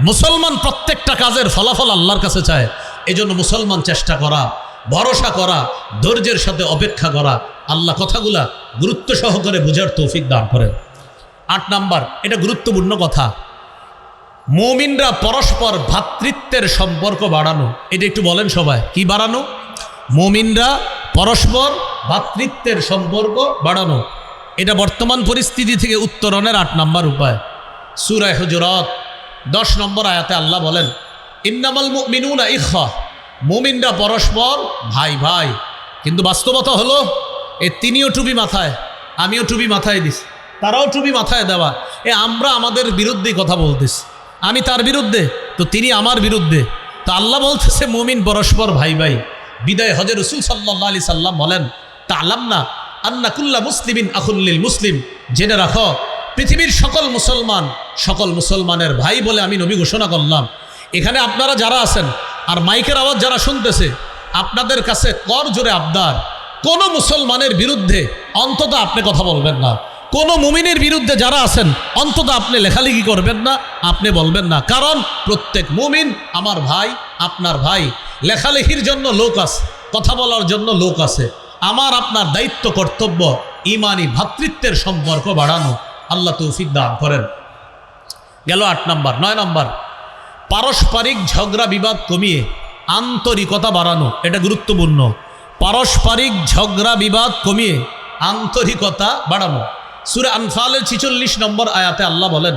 মুসলমান প্রত্যেকটা কাজের ফলাফল আল্লাহর কাছে চায়। এই জন্য মুসলমান চেষ্টা করা, ভরসা করা, ধৈর্যের সাথে অপেক্ষা করা। আল্লাহ কথাগুলা গুরুত্ব সহকারে বোঝার তৌফিক দান করেন। 8 নাম্বার, এটা গুরুত্বপূর্ণ কথা, মুমিনরা পরস্পর ভ্রাতৃত্বের সম্পর্ক বাড়ানো। এটা একটু বলেন সবাই, কি বাড়ানো? মুমিনরা পরস্পর ভ্রাতৃত্বের সম্পর্ক বাড়ানো। এটা বর্তমান পরিস্থিতি থেকে উত্তরণের 8 নাম্বার উপায়। সূরা হুজুরাত 10 নম্বর আয়াতে আল্লাহ বলেন, ইন্নামাল মুমিনুনা ইখওয়া, মুমিনরা পরস্পর ভাই ভাই। কিন্তু বাস্তবতা হলো তিনিও টুপি মাথায়, আমিও টুপি মাথায় দিস, তারাও টুপি মাথায় দেওয়া। আমরা আমাদের বিরুদ্ধেই কথা বলতেছি, আমি তার বিরুদ্ধে, তো তিনি আমার বিরুদ্ধে। তো আল্লাহ বলতেছে মুমিন পরস্পর ভাই ভাই। বিদায় হজে রাসূল সাল্লাল্লাহু আলাইহি সাল্লাম বলেন, তা'লামনা আন্না কুল্লা মুসলিমিন আখুল লিল মুসলিম, জেনে রাখো পৃথিবীর সকল মুসলমানের ভাই বলে আমি নবী ঘোষণা করলাম। এখানে আপনারা যারা আছেন আর মাইকের আওয়াজ যারা শুনতেছে, আপনাদের কাছে কর জোরে আবদার, কোনো মুসলমানের বিরুদ্ধে অন্তত আপনি কথা বলবেন না। কোনো মুমিনের বিরুদ্ধে যারা আছেন অন্তত আপনি লেখালেখি করবেন না, আপনি বলবেন না। কারণ প্রত্যেক মুমিন আমার ভাই, আপনার ভাই। লেখালেখির জন্য লোক আছে, কথা বলার জন্য লোক আছে। আমার আপনার দায়িত্ব কর্তব্য ইমানি ভ্রাতৃত্বের সম্পর্ক বাড়ানো। আল্লাহ তৌফিক দান করেন। গেল 8 নম্বর। 9 নম্বর, পারস্পরিক ঝগড়া বিবাদ কমিয়ে আন্তরিকতা বাড়ানো। এটা গুরুত্বপূর্ণ। পারস্পরিক ঝগড়া বিবাদ কমিয়ে আন্তরিকতা বাড়ানো। সূরা আনফালের 46 নম্বর আয়াতে আল্লাহ বলেন,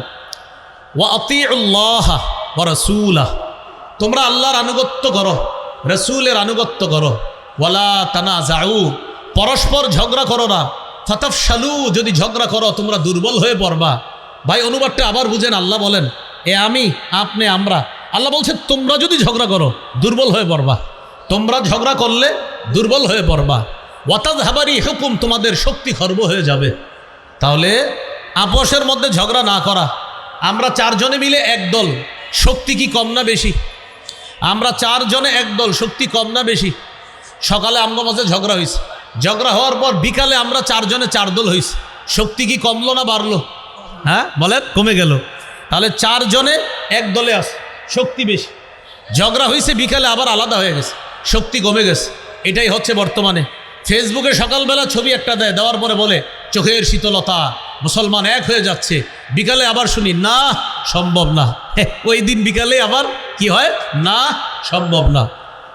ওয়া আতিউল্লাহ ওয়া রাসূলাহ, তোমরা আল্লাহর আনুগত্য করো, রাসূলের আনুগত্য করো। ওয়ালা তানাজাউ, পরস্পর ঝগড়া করো না। ফাতাফশালু, যদি ঝগড়া করো তোমরা দুর্বল হয়ে পড়বা। ভাই অনুবাদটা আবার বুঝেন। আল্লাহ বলেন, এ আমি, আপনি, আমরা। আল্লাহ বলছে তোমরা যদি ঝগড়া করো দুর্বল হয়ে পড়বা। তোমরা ঝগড়া করলে দুর্বল হয়ে পড়বা। ওয়াতাযহাবারি হুকুম, তোমাদের শক্তি খর্ব হয়ে যাবে। তাহলে আপোষের মধ্যে ঝগড়া না করা। আমরা 4 জনে মিলে এক দল, শক্তি কি কম না বেশি? আমরা 4 জনে এক দল, শক্তি কম না বেশি? সকালে আমগো মাঝে ঝগড়া হয়েছে, ঝগড়া হওয়ার পর বিকালে আমরা 4 জনে 4 দল হয়েছে, শক্তি কি কমলো না বাড়লো? হ্যাঁ বলেন, কমে গেল। তাহলে 4 জনে এক দলে আছে, শক্তি বেশি। ঝগড়া হয়েছে বিকালে আবার আলাদা হয়ে গেছে, শক্তি কমে গেছে। এটাই হচ্ছে বর্তমানে। ফেসবুকে সকালবেলা ছবি একটা দেয়, দেওয়ার পরে বলে চোখের শীতলতা, মুসলমান এক হয়ে যাচ্ছে। বিকালে আবার শুনি না, সম্ভব না। ওই দিন বিকালে আবার কি হয়, না, সম্ভব না।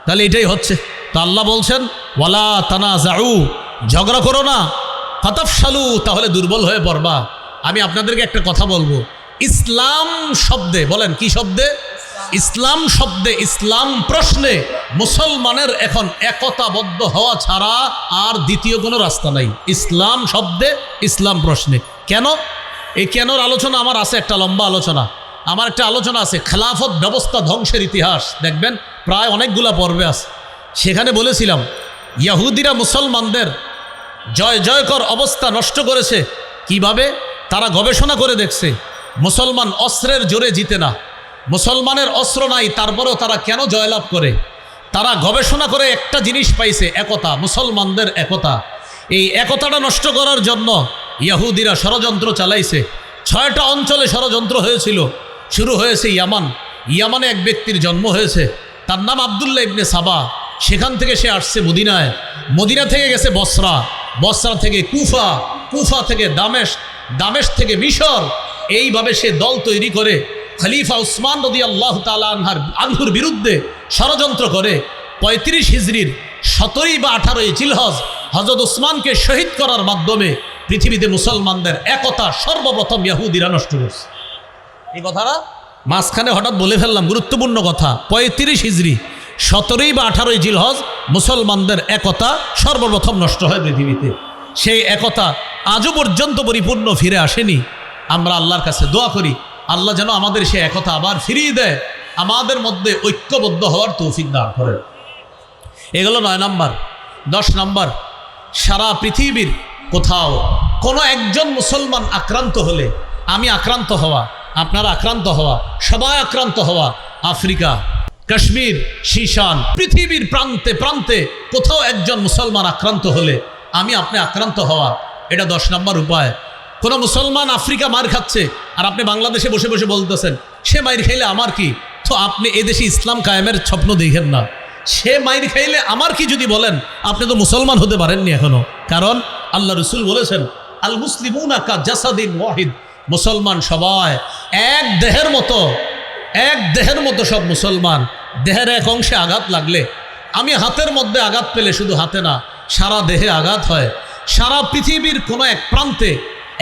তাহলে এটাই হচ্ছে। তো আল্লাহ বলছেন ওয়ালা তানাজাউ, ঝগড়া করো না। ফাতাফশালু, তাহলে দুর্বল হয়ে পড়বা। আমি আপনাদেরকে একটা কথা বলবো। ইসলাম শব্দে, বলেন কি শব্দে? ইসলাম শব্দে, ইসলাম প্রশ্নে মুসলমানের এখন একতাবদ্ধ হওয়া ছাড়া আর দ্বিতীয় কোনো রাস্তা নাই। ইসলাম শব্দে, ইসলাম প্রশ্নে। কেন? এই কেনর আলোচনা আমার আছে, একটা লম্বা আলোচনা। আমার একটা আলোচনা আছে খেলাফত ব্যবস্থা ধ্বংসের ইতিহাস, দেখবেন প্রায় অনেকগুলা পর্বে আছে। সেখানে বলেছিলাম ইহুদিরা মুসলমানদের জয় জয়কর অবস্থা নষ্ট করেছে। কিভাবে? তারা গবেষণা করে দেখছে মুসলমান অস্ত্রের জোরে জিতে না, মুসলমানের অস্ত্র নাই, তারপরেও তারা কেন জয়লাভ করে। তারা গবেষণা করে একটা জিনিস পাইছে, একতা, মুসলমানদের একতা। এই একতাটা নষ্ট করার জন্য ইহুদিরা ষড়যন্ত্র চালাইছে। 6টা অঞ্চলে ষড়যন্ত্র হয়েছিল। শুরু হয়েছে ইয়ামান। ইয়ামানে এক ব্যক্তির জন্ম হয়েছে, তার নাম আব্দুল্লাহ ইবনে সাবা। সেখান থেকে সে আসছে মদিনায়, মদিনা থেকে গেছে বসরা, বসরা থেকে কুফা, কুফা থেকে দামেস্ক, দামেস্ক থেকে মিশর। এইভাবে সে দল তৈরি করে খলিফা উসমান রাদিয়াল্লাহু তাআলা আনহুর বিরুদ্ধে ষড়যন্ত্র করে 35 হিজরির 17 বা 18 জিলহজ হযরত উসমানকে শহীদ করার মাধ্যমে পৃথিবীতে মুসলমানদের একতা সর্বপ্রথম ইহুদিরা নষ্ট করছে। এই কথাটা মাঝখানে হঠাৎ বলে ফেললাম, গুরুত্বপূর্ণ কথা। 35 হিজরি 17 বা 18 জিলহজ মুসলমানদের একতা সর্বপ্রথম নষ্ট হয় পৃথিবীতে। সেই একতা আজও পর্যন্ত পরিপূর্ণ ফিরে আসেনি। আমরা আল্লাহর কাছে দোয়া করি আল্লাহ যেন আমাদের সেই একতা আবার ফিরিয়ে দেয়, আমাদের মধ্যে ঐক্যবদ্ধ হওয়ার তৌফিক দান করেন। এগুলো 9 নম্বর। 10 নম্বর, সারা পৃথিবীর কোথাও কোনো একজন মুসলমান আক্রান্ত হলে, আমি আক্রান্ত হওয়া, আপনারা আক্রান্ত হওয়া, সবাই আক্রান্ত হওয়া, আফ্রিকা, কাশ্মীর, শীশান, পৃথিবীর প্রান্তে প্রান্তে কোথাও একজন মুসলমান আক্রান্ত হলে আমি আপনি আক্রান্ত হওয়া, এটা 10 নম্বর উপায়। কোনো মুসলমান আফ্রিকা মার খাচ্ছে আর আপনি বাংলাদেশে বসে বসে বলতেছেন সে মাইর খাইলে আমার কি? তো আপনি এদেশে ইসলাম কায়েমের স্বপ্ন দেখেন না। সে মাইর খাইলে আমার কি যদি বলেন, আপনি তো মুসলমান হতে পারেননি এখনো। কারণ আল্লাহ রসুল বলেছেন আল মুসলিমুনা কা জাসাদিন ওয়াহিদ, মুসলমান সবাই এক দেহের মতো, এক দেহের মতো সব মুসলমান। দেহের এক অংশে আঘাত লাগলে, আমি হাতের মধ্যে আঘাত পেলে শুধু হাতে না, সারা দেহে আঘাত হয়। সারা পৃথিবীর কোনো এক প্রান্তে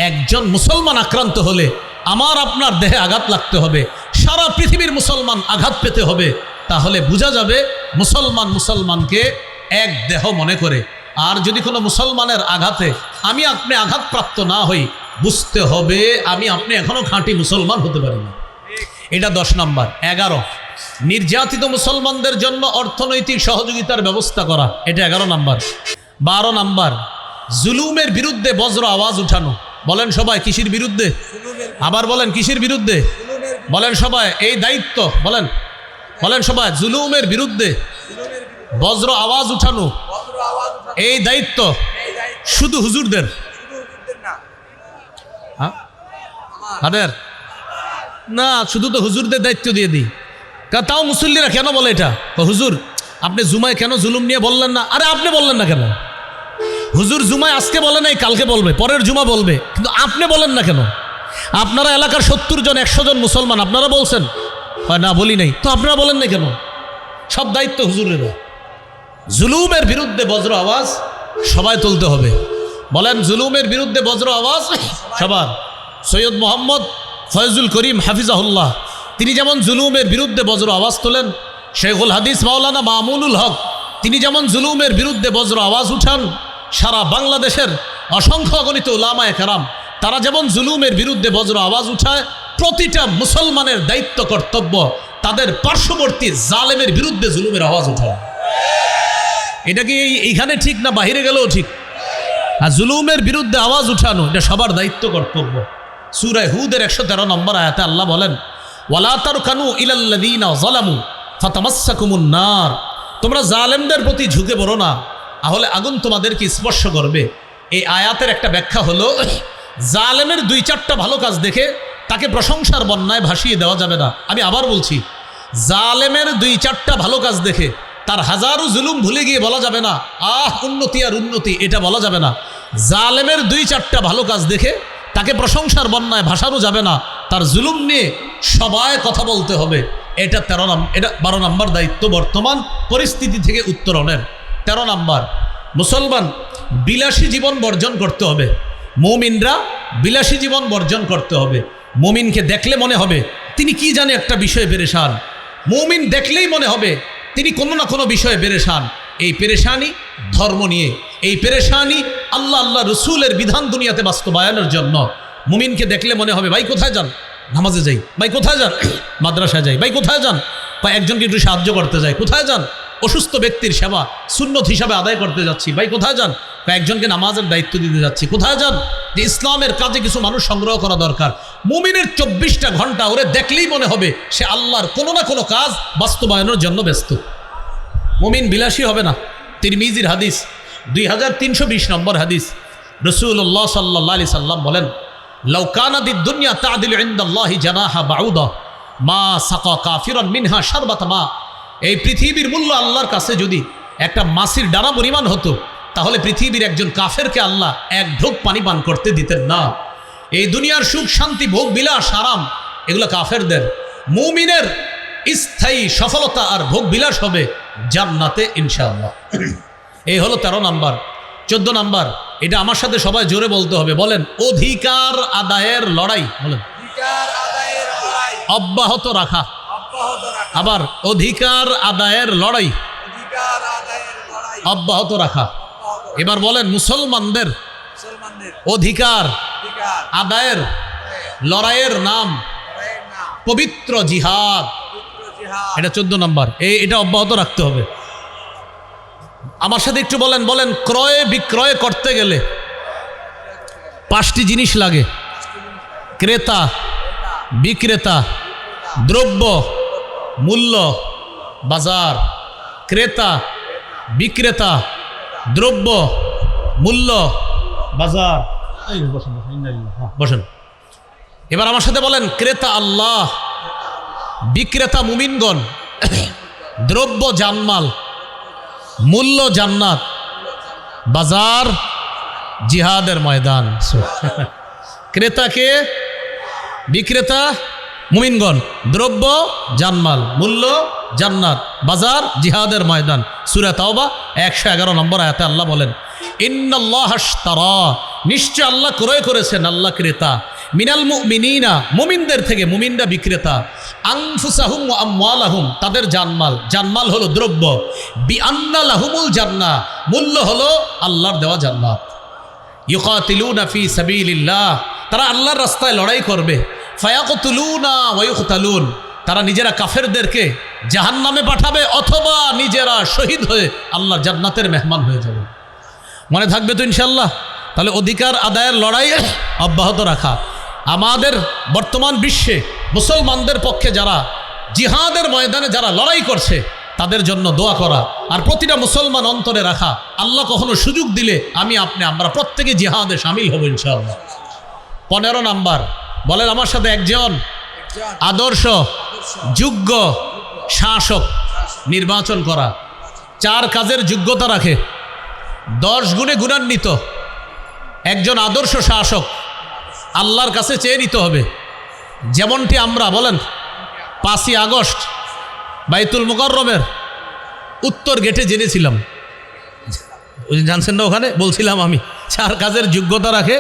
একজন মুসলমান আক্রান্ত হলে আমার আপনার দেহে আঘাত লাগতে হবে, সারা পৃথিবীর মুসলমান আঘাত পেতে হবে। তাহলে বোঝা যাবে মুসলমান মুসলমানকে এক দেহ মনে করে। আর যদি কোনো মুসলমানের আঘাতে আমি আপনি আঘাতপ্রাপ্ত না হই, বুঝতে হবে আমি আপনি এখনো খাঁটি মুসলমান হতে পারি না। এটা 10 নম্বর। 11, নির্যাতিত মুসলমানদের জন্য অর্থনৈতিক সহযোগিতার ব্যবস্থা করা, এটা 11 নম্বর। 12 নম্বর, জুলুমের বিরুদ্ধে বজ্র আওয়াজ উঠানো। বলেন সবাই কিসের বিরুদ্ধে? আবার বলেন কিসের বিরুদ্ধে? বলেন সবাই এই দায়িত্ব, বলেন বলেন সবাই, জুলুমের বিরুদ্ধে বজ্র আওয়াজ উঠানো, এই দায়িত্ব শুধু হুজুরদের? কাদের না? শুধু তো হুজুরদের দায়িত্ব দিয়ে দিই। তাও মুসল্লিরা কেন বলে এটা? হুজুর আপনি জুমায় কেন জুলুম নিয়ে বললেন না? আরে আপনি বললেন না কেন? হুজুর জুমায় আজকে বলে নাই, কালকে বলবে, পরের জুমা বলবে, কিন্তু আপনি বলেন না কেন? আপনারা এলাকার 70 জন 100 জন মুসলমান, আপনারা বলছেন? হয় না, বলি নাই। তো আপনারা বলেন না কেন? সব দায়িত্ব হুজুরেরও। জুলুমের বিরুদ্ধে বজ্র আওয়াজ সবাই তুলতে হবে। বলেন, জুলুমের বিরুদ্ধে বজ্র আওয়াজ সবার। সৈয়দ মোহাম্মদ ফয়জুল করিম হাফিজাহুল্লাহ তিনি যেমন জুলুমের বিরুদ্ধে বজ্র আওয়াজ তোলেন, শেখুল হাদিস মাওলানা মামুনুল হক তিনি যেমন জুলুমের বিরুদ্ধে বজ্র আওয়াজ উঠান, সারা বাংলাদেশের অসংখ্য অগণিত উলামায়ে কেরাম তারা যেমন জুলুমের বিরুদ্ধে বজ্র আওয়াজ উঠায়, প্রতিটা মুসলমানের দায়িত্ব কর্তব্য তাদের পার্শ্ববর্তী জালেমের বিরুদ্ধে জুলুমের আওয়াজ উঠায়। এটা কি এইখানে ঠিক না বাহিরে গেলেও ঠিক? আর জুলুমের বিরুদ্ধে আওয়াজ উঠানো এটা সবার দায়িত্ব কর্তব্য। সূরা হুদের 113 নম্বর আয়াতে আল্লাহ বলেন, ওয়ালা তারকানু ইলাল্লাযীনা যালামু ফাতামাসসাকুমুন নার, তোমরা জালেমদের প্রতি ঝুঁকে পড়ো না, তাহলে আগুন তোমাদেরকে স্পর্শ করবে। এই আয়াতের একটা ব্যাখ্যা হলো, জালেমের 2-4টা ভালো কাজ দেখে তাকে প্রশংসার বন্যায় ভাসিয়ে দেওয়া যাবে না। আমি আবার বলছি, জালেমের 2-4টা ভালো কাজ দেখে তার হাজারো জুলুম ভুলে গিয়ে বলা যাবে না উন্নতি আর উন্নতি, এটা বলা যাবে না। জালেমের 2-4টা ভালো কাজ দেখে তাকে প্রশংসার বন্যায় ভাসানো যাবে না, তার জুলুম নিয়ে সবাই কথা বলতে হবে। এটা 12 নম্বর দায়িত্ব বর্তমান পরিস্থিতি থেকে উত্তরণের। 13 নম্বর, মুসলমান বিলাসী জীবন বর্জন করতে হবে। মুমিনরা বিলাসী জীবন বর্জন করতে হবে। মুমিনকে দেখলে মনে হবে তিনি কি জানে একটা বিষয়ে পেরেশান। মুমিন দেখলেই মনে হবে তিনি কোনো না কোনো বিষয়ে পেরেশান। এই পেরেশানি ধর্ম নিয়ে, এই পেরেশানি আল্লাহ রসুলের বিধান দুনিয়াতে বাস্তবায়নের জন্য। মুমিনকে দেখলে মনে হবে, ভাই কোথায় যান? নামাজে যাই। ভাই কোথায় যান? মাদ্রাসায় যাই। ভাই কোথায় যান? বা একজনকে একটু সাহায্য করতে যাই। কোথায় যান? অসুস্থ ব্যক্তির সেবা সুন্নত হিসাবে আদায় করতে যাচ্ছি। ভাই কোথায় যান? বা একজনকে নামাজের দায়িত্ব দিতে যাচ্ছি। কোথায় যান? যে ইসলামের কাজে কিছু মানুষ সংগ্রহ করা দরকার। মুমিনের 24টা ঘন্টা ওরে দেখলেই মনে হবে সে আল্লাহর কোনো না কোনো কাজ বাস্তবায়নের জন্য ব্যস্ত। মুমিন বিলাসী হবে না। তিরমিজির হাদিস 2320 নম্বর হাদিস, রাসূলুল্লাহ সাল্লাল্লাহু আলাইহি সাল্লাম বলেন, লাউ কানাতিদ দুনিয়া তা'দিলু ইনদাল্লাহি জানাহা বাউদা মা সাকা কাফিরান মিনহা শারবাতা মা। এই পৃথিবীর মূল্য আল্লাহর কাছে যদি একটা মাছির ডানা পরিমাণ হতো, তাহলে পৃথিবীর একজন কাফেরকে আল্লাহ এক ঢোক পানি পান করতে দিতেন না। এই দুনিয়ার সুখ শান্তি ভোগ বিলাস আরাম এগুলো কাফেরদের। মুমিনের স্থায়ী সফলতা আর ভোগ বিলাস হবে জান্নাতে ইনশাআল্লাহ। এই হলো 13 নম্বর। 14 নম্বর, এটা আমার সাথে সবাই জোরে বলতে হবে। বলেন, অধিকার আদায়ের লড়াই। বলেন, অব্যাহত রাখা। আবার অধিকার আদায়ের লড়াই অব্যাহত রাখা। এবার বলেন, মুসলমানদের অধিকার আদায়ের লড়াইয়ের নাম পবিত্র জিহাদ। এটা 14 নম্বর। এটা অব্যাহত রাখতে হবে। আমার সাথে একটু বলেন, ক্রয় বিক্রয় করতে গেলে 5টি জিনিস লাগে: ক্রেতা, বিক্রেতা, দ্রব্য, মূল্য, বাজার। ক্রেতা, বিক্রেতা, দ্রব্য, মূল্য, বাজার। বসেন। এবার আমার সাথে বলেন, ক্রেতা আল্লাহ, বিক্রেতা মুমিনগণ, দ্রব্য জানমাল, মূল্য জান্নাত, বাজার জিহাদের ময়দান। ক্রেতাকে, বিক্রেতা মুমিনগণ, দ্রব্য জানমাল, মূল্য জান্নাত, বাজার জিহাদের ময়দান। সূরা তাওবা 111 নম্বর আয়াতে আল্লাহ বলেন, ইন্নাল্লাহ আশতারা, নিশ্চয় আল্লাহ ক্রয় করেছেন, আল্লাহ ক্রেতা, মিনাল মুমিনিনা, মুমিনদের থেকে, মুমিনরা বিক্রেতা, আনফুসাহুম ওয়া আমওয়ালাহুম, তাদের জানমাল, জানমাল হলো দ্রব্য, বিআন্না লাহুমুল জান্নাহ, মূল্য হলো আল্লাহর দেওয়া জান্নাত। ইউকাতিলুনা ফি সাবিলিল্লাহ, তারা আল্লাহর রাস্তায় লড়াই করবে। ফায়াকতুলুনা ওয়া ইউকতালুন, তারা নিজেরা কাফেরদেরকে জাহান্নামে পাঠাবে অথবা নিজেরা শহীদ হয়ে আল্লাহর জান্নাতের মেহমান হয়ে যাবে। মনে থাকবে তো ইনশাআল্লাহ? তাহলে অধিকার আদায়ের লড়াই অব্যাহত রাখা। আমাদের বর্তমান বিশ্বে মুসলমানদের পক্ষে যারা জিহাদের ময়দানে যারা লড়াই করছে তাদের জন্য দোয়া করা, আর প্রতিটা মুসলমান অন্তরে রাখা, আল্লাহ কখনো সুযোগ দিলে আমরা প্রত্যেকে জিহাদে শামিল হব ইনশাআল্লাহ। 15 নাম্বার, বলেন আমার সাথে, একজন আদর্শ যোগ্য শাসক নির্বাচন করা। 4 কাজের যোগ্যতা রাখে, 10 গুণে গুণান্বিত একজন আদর্শ শাসক আল্লাহর কাছে চেয়ে নিতে হবে। যেমনটি আমরা বলেন 5ই আগস্ট বাইতুল মুকাররমের উত্তর গেটে জেনেছিলাম, ওই জানছেন না, ওখানে বলছিলাম আমি 4 কাজের যোগ্যতা রাখে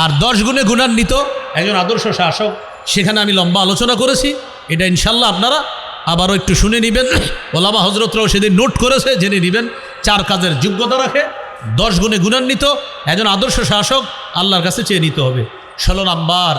আর 10 গুণে গুণান্বিত একজন আদর্শ শাসক। সেখানে আমি লম্বা আলোচনা করেছি। এটা ইনশাল্লাহ আপনারা আবারও একটু শুনে নেবেন। ওলামা হজরতরাও সেদিন নোট করেছে, জেনে নেবেন। 4 কাজের যোগ্যতা রাখে, 10 গুণে গুণান্বিত একজন আদর্শ শাসক আল্লাহর কাছে চেয়ে নিতে হবে। 16 নাম্বার,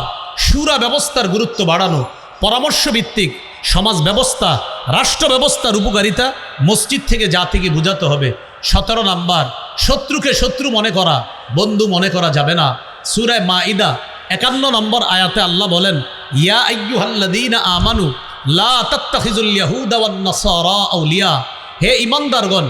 শুরা ব্যবস্থার গুরুত্ব বাড়ানো, পরামর্শ ভিত্তিক সমাজ ব্যবস্থা, রাষ্ট্র ব্যবস্থার উপকারিতা মসজিদ থেকে জাতিকে বোঝাতে হবে। 17 নাম্বার, শত্রুকে শত্রু মনে করা, বন্ধু মনে করা যাবে না। সূরা মাইদা 51 নম্বর আয়াতে আল্লাহ বলেন, ইয়া আইয়ুহাল্লাযীনা আমানু লা তাত্তাখিযুল ইয়াহুদা ওয়ান নাসারা আউলিয়া, হে ঈমানদারগণ,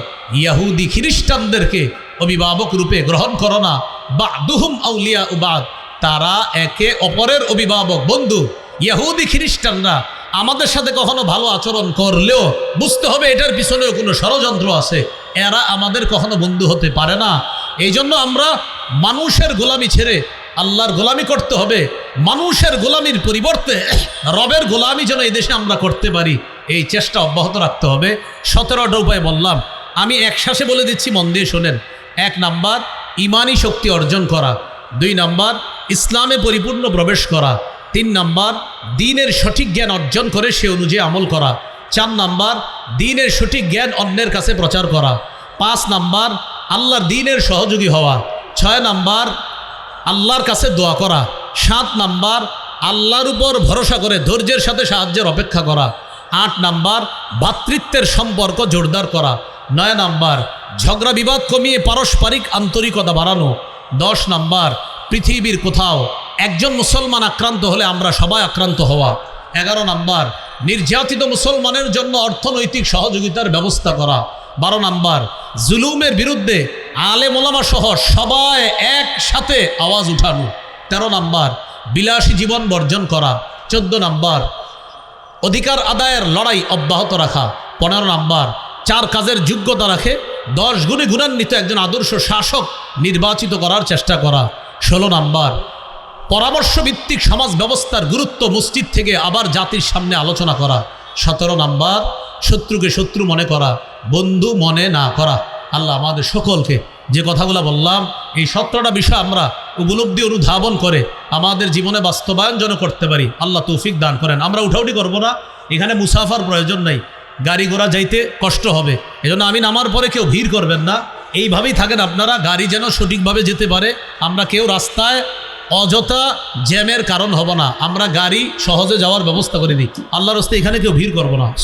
ইহুদি খ্রিস্টানদেরকে অভিভাবক রূপে গ্রহণ করো না। বা'দুহুম আউলিয়া বা'দ, তারা একে অপরের অভিভাবক, বন্ধু। ইহুদি খ্রিস্টানরা আমাদের সাথে কখনো ভালো আচরণ করলেও বুঝতে হবে এটার পিছনেও কোনো ষড়যন্ত্র আছে, এরা আমাদের কখনো বন্ধু হতে পারে না। এই জন্য আমরা মানুষের গোলামি ছেড়ে আল্লাহর গোলামি করতে হবে। মানুষের গোলামির পরিবর্তে রবের গোলামি যেন এই দেশে আমরা করতে পারি, এই চেষ্টা অব্যাহত রাখতে হবে। 17টা উপায় বললাম, আমি একশ্বাসে বলে দিচ্ছি, মন দিয়ে শোনেন। 1 নাম্বার, ইমানি শক্তি অর্জন করা। 2 নাম্বার, ইসলামে পরিপূর্ণ প্রবেশ করা। 3 নাম্বার, দ্বীনের সঠিক জ্ঞান অর্জন করে সে অনুযায়ী আমল করা। 4 নাম্বার, দ্বীনের সঠিক জ্ঞান অন্যের কাছে প্রচার করা। 5 নাম্বার, আল্লাহর দ্বীনের সহযোগী হওয়া। 6 নাম্বার, আল্লাহর কাছে দোয়া করা। 7 নাম্বার, আল্লাহর উপর ভরসা করে ধৈর্যের সাথে সাহায্যের অপেক্ষা করা। 8 নাম্বার, ভ্রাতৃত্বের সম্পর্ক জোরদার করা। 9 নাম্বার, ঝগড়া বিবাদ কমিয়ে পারস্পরিক আন্তরিকতা বাড়ানো। 10 নাম্বার, পৃথিবীর কোথাও একজন মুসলমান আক্রান্ত হলে আমরা সবাই আক্রান্ত হওয়া। 11 নাম্বার, নির্যাতিত মুসলমানের জন্য অর্থনৈতিক সহযোগিতার ব্যবস্থা করা। 12 নাম্বার, জুলুমের বিরুদ্ধে আলেম ওলামা সহ সবাই একসাথে আওয়াজ উঠানো। 13 নাম্বার, বিলাসী জীবন বর্জন করা। 14 নাম্বার, অধিকার আদায়ের লড়াই অব্যাহত রাখা। 15 নাম্বার, 4 কাজের যোগ্যতা রাখে 10 গুণে গুণান্বিত একজন আদর্শ শাসক নির্বাচিত করার চেষ্টা করা। 16 নাম্বার, পরামর্শ ভিত্তিক সমাজ ব্যবস্থার গুরুত্ব মসজিদ থেকে আবার জাতির সামনে আলোচনা করা। 17 নাম্বার, শত্রুকে শত্রু মনে করা, বন্ধু মনে না করা। আল্লাহ আমাদের সকলকে যে কথাগুলো বললাম, এই 17টা বিষয় আমরা উপলব্ধি অনুধাবন করে আমাদের জীবনে বাস্তবায়ন যেন করতে পারি, আল্লাহ তৌফিক দান করেন। আমরা উঠাউটি করবো না, এখানে মুসাফার প্রয়োজন নাই, গাড়ি ঘোড়া যাইতে কষ্ট হবে। এজন্য আমি নামার পরে কেউ ভিড় করবেন না, এইভাবেই থাকেন আপনারা, গাড়ি যেন সঠিকভাবে যেতে পারে। আমরা কেউ রাস্তায় অযথা জ্যামের কারণ হব না, আমরা গাড়ি সহজে যাওয়ার ব্যবস্থা করে দিই। আল্লাহর রাস্তায় এখানে কেউ ভিড় করবো না।